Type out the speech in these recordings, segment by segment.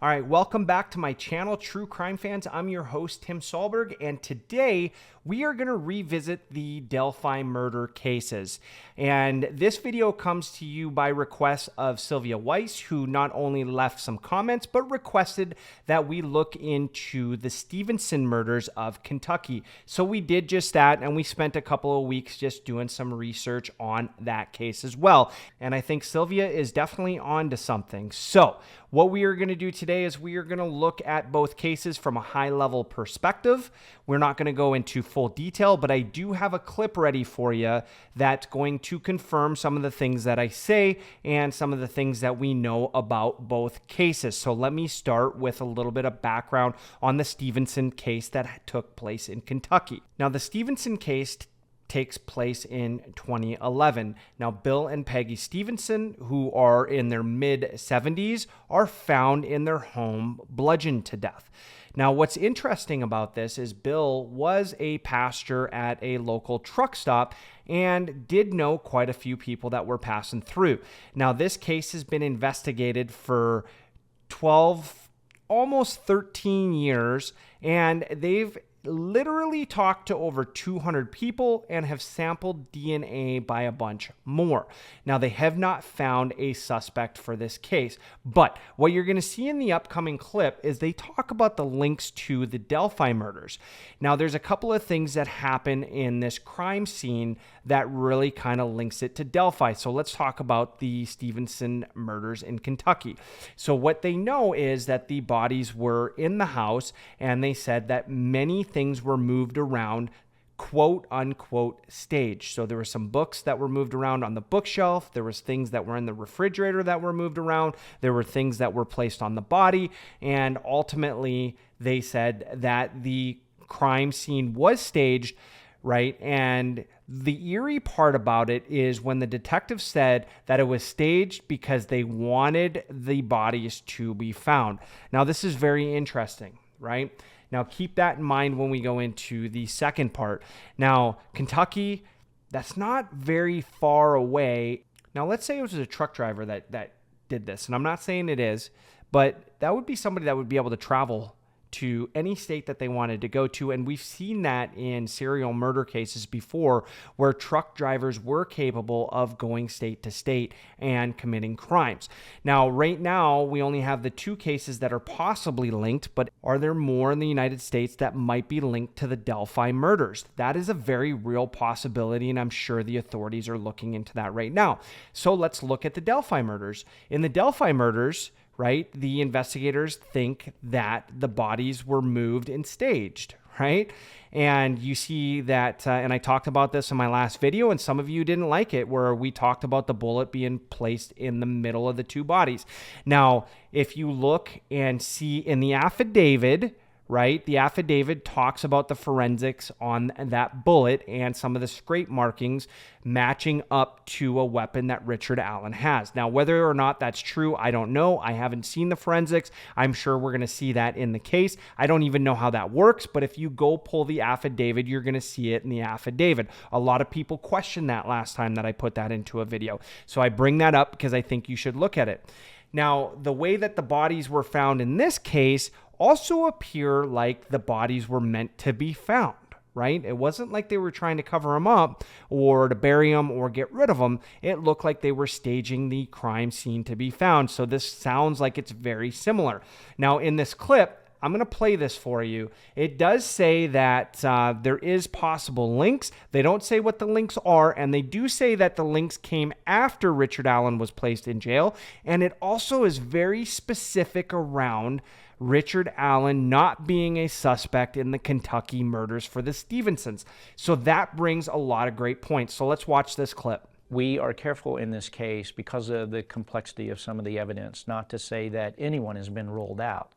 All right, welcome back to my channel, True Crime Fans. I'm your host, Tim Solberg, and today we are going to revisit the Delphi murder cases. And this video comes to you by request of Sylvia Weiss, who not only left some comments, but requested that we look into the Stevenson murders of Kentucky. So we did just that, and we spent a couple of weeks just doing some research on that case as well. And I think Sylvia is definitely on to something. So what we are going to do today is we are going to look at both cases from a high-level perspective. We're not going to go into full detail, but I do have a clip ready for you that's going to confirm some of the things that I say and some of the things that we know about both cases. So let me start with a little bit of background on the Stevenson case that took place in Kentucky. Now, the Stevenson case takes place in 2011. Now, Bill and Peggy Stevenson, who are in their mid-70s, are found in their home bludgeoned to death. Now, what's interesting about this is Bill was a pastor at a local truck stop and did know quite a few people that were passing through. Now, this case has been investigated for 12, almost 13 years, and they've literally talked to over 200 people and have sampled DNA by a bunch more. Now, they have not found a suspect for this case, but what you're going to see in the upcoming clip is they talk about the links to the Delphi murders. Now, there's a couple of things that happen in this crime scene that really kind of links it to Delphi. So let's talk about the Stevenson murders in Kentucky. So what they know is that the bodies were in the house, and they said that many things were moved around, quote unquote, staged. So there were some books that were moved around on the bookshelf. There was things that were in the refrigerator that were moved around. There were things that were placed on the body. And ultimately, they said that the crime scene was staged, right? And the eerie part about it is when the detective said that it was staged because they wanted the bodies to be found. Now, this is very interesting, right? Now, keep that in mind when we go into the second part. Now, Kentucky, that's not very far away. Now, let's say it was a truck driver that did this, and I'm not saying it is, but that would be somebody that would be able to travel to any state that they wanted to go to. And we've seen that in serial murder cases before where truck drivers were capable of going state to state and committing crimes. Now, right now, we only have the two cases that are possibly linked, but are there more in the United States that might be linked to the Delphi murders? That is a very real possibility, and I'm sure the authorities are looking into that right now. So let's look at the Delphi murders. In the Delphi murders, right, the investigators think that the bodies were moved and staged, right? And you see that, and I talked about this in my last video, and some of you didn't like it, where we talked about the bullet being placed in the middle of the two bodies. Now, if you look and see in the affidavit, right, the affidavit talks about the forensics on that bullet and some of the scrape markings matching up to a weapon that Richard Allen has. Now, whether or not that's true, I don't know. I haven't seen the forensics. I'm sure we're going to see that in the case. I don't even know how that works, but if you go pull the affidavit, you're going to see it in the affidavit. A lot of people questioned that last time that I put that into a video. So I bring that up because I think you should look at it. Now, the way that the bodies were found in this case also appear like the bodies were meant to be found, right? It wasn't like they were trying to cover them up or to bury them or get rid of them. It looked like they were staging the crime scene to be found. So this sounds like it's very similar. Now, in this clip, I'm going to play this for you. It does say that there is possible links. They don't say what the links are, and they do say that the links came after Richard Allen was placed in jail, and it also is very specific around Richard Allen not being a suspect in the Kentucky murders for the Stevensons. So that brings a lot of great points. So let's watch this clip. We are careful in this case because of the complexity of some of the evidence, not to say that anyone has been ruled out.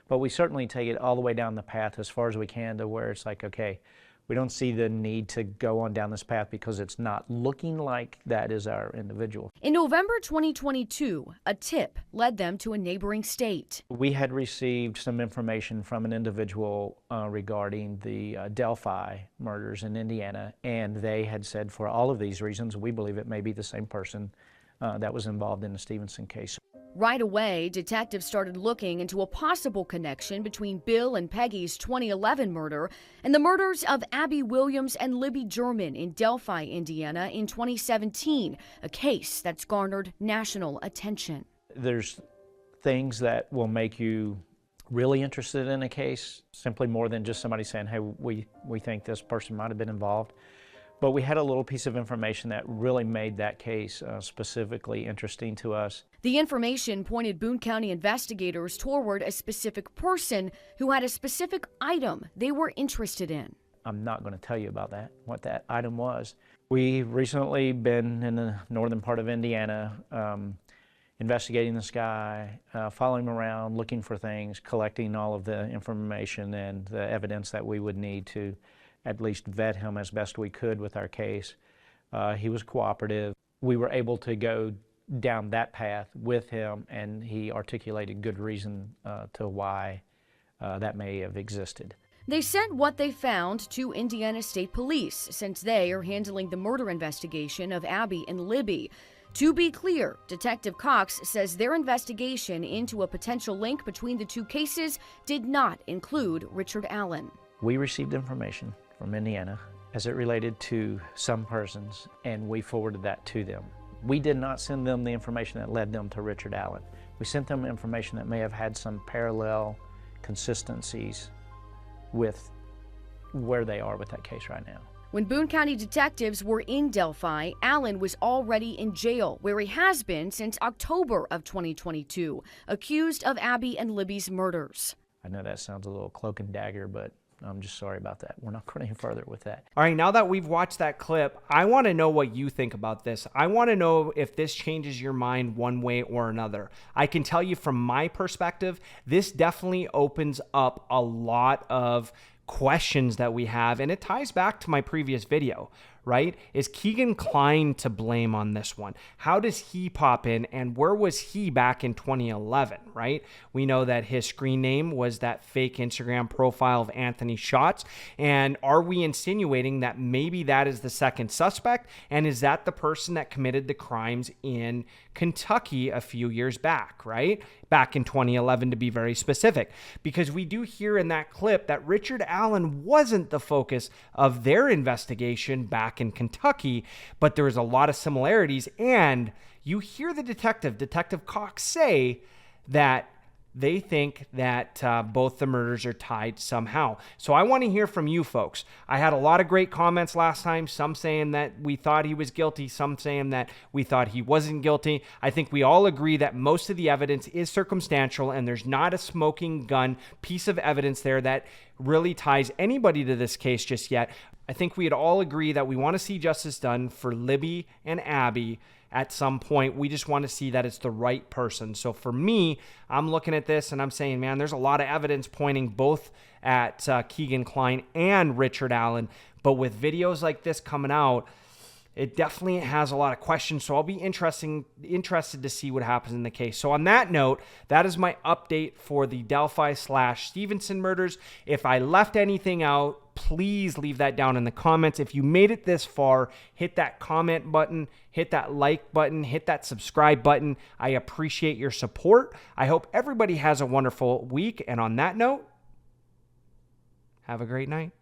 But we certainly take it all the way down the path as far as we can to where it's like, okay, we don't see the need to go on down this path because it's not looking like that is our individual. In November 2022, a tip led them to a neighboring state. We had received some information from an individual regarding the Delphi murders in Indiana, and they had said for all of these reasons, we believe it may be the same person that was involved in the Stevenson case. Right away, detectives started looking into a possible connection between Bill and Peggy's 2011 murder and the murders of Abby Williams and Libby German in Delphi, Indiana in 2017, a case that's garnered national attention. There's things that will make you really interested in a case, simply more than just somebody saying, hey, we think this person might have been involved. But we had a little piece of information that really made that case specifically interesting to us. The information pointed Boone County investigators toward a specific person who had a specific item they were interested in. I'm not going to tell you about that, what that item was. We've recently been in the northern part of Indiana, investigating this guy, following him around, looking for things, collecting all of the information and the evidence that we would need to at least vet him as best we could with our case. He was cooperative. We were able to go down that path with him, and he articulated good reason to why that may have existed. They sent what they found to Indiana State Police, since they are handling the murder investigation of Abby and Libby. To be clear, Detective Cox says their investigation into a potential link between the two cases did not include Richard Allen. We received information from Indiana as it related to some persons, and we forwarded that to them. We did not send them the information that led them to Richard Allen. We sent them information that may have had some parallel consistencies with where they are with that case right now. When Boone County detectives were in Delphi, Allen was already in jail, where he has been since October of 2022, accused of Abby and Libby's murders. I know that sounds a little cloak and dagger, but I'm just sorry about that. We're not going any further with that. All right, now that we've watched that clip, I want to know what you think about this. I want to know if this changes your mind one way or another. I can tell you from my perspective, this definitely opens up a lot of questions that we have, and it ties back to my previous video, right? Is Keegan Kline to blame on this one? How does he pop in, and where was he back in 2011, right? We know that his screen name was that fake Instagram profile of Anthony Schatz, and are we insinuating that maybe that is the second suspect, and is that the person that committed the crimes in Kentucky a few years back, right? Back in 2011 to be very specific, because we do hear in that clip that Richard Allen wasn't the focus of their investigation back in Kentucky, but there was a lot of similarities, and you hear the Detective Cox, say that they think that both the murders are tied somehow. So I want to hear from you folks. I had a lot of great comments last time, some saying that we thought he was guilty, some saying that we thought he wasn't guilty. I think we all agree that most of the evidence is circumstantial, and there's not a smoking gun piece of evidence there that really ties anybody to this case just yet. I think we'd all agree that we want to see justice done for Libby and Abby at some point. We just want to see that it's the right person. So for me, I'm looking at this and I'm saying, man, there's a lot of evidence pointing both at Keegan Kline and Richard Allen. But with videos like this coming out, it definitely has a lot of questions. So I'll be interested to see what happens in the case. So on that note, that is my update for the Delphi/Stevenson murders. If I left anything out, please leave that down in the comments. If you made it this far, hit that comment button, hit that like button, hit that subscribe button. I appreciate your support. I hope everybody has a wonderful week. And on that note, have a great night.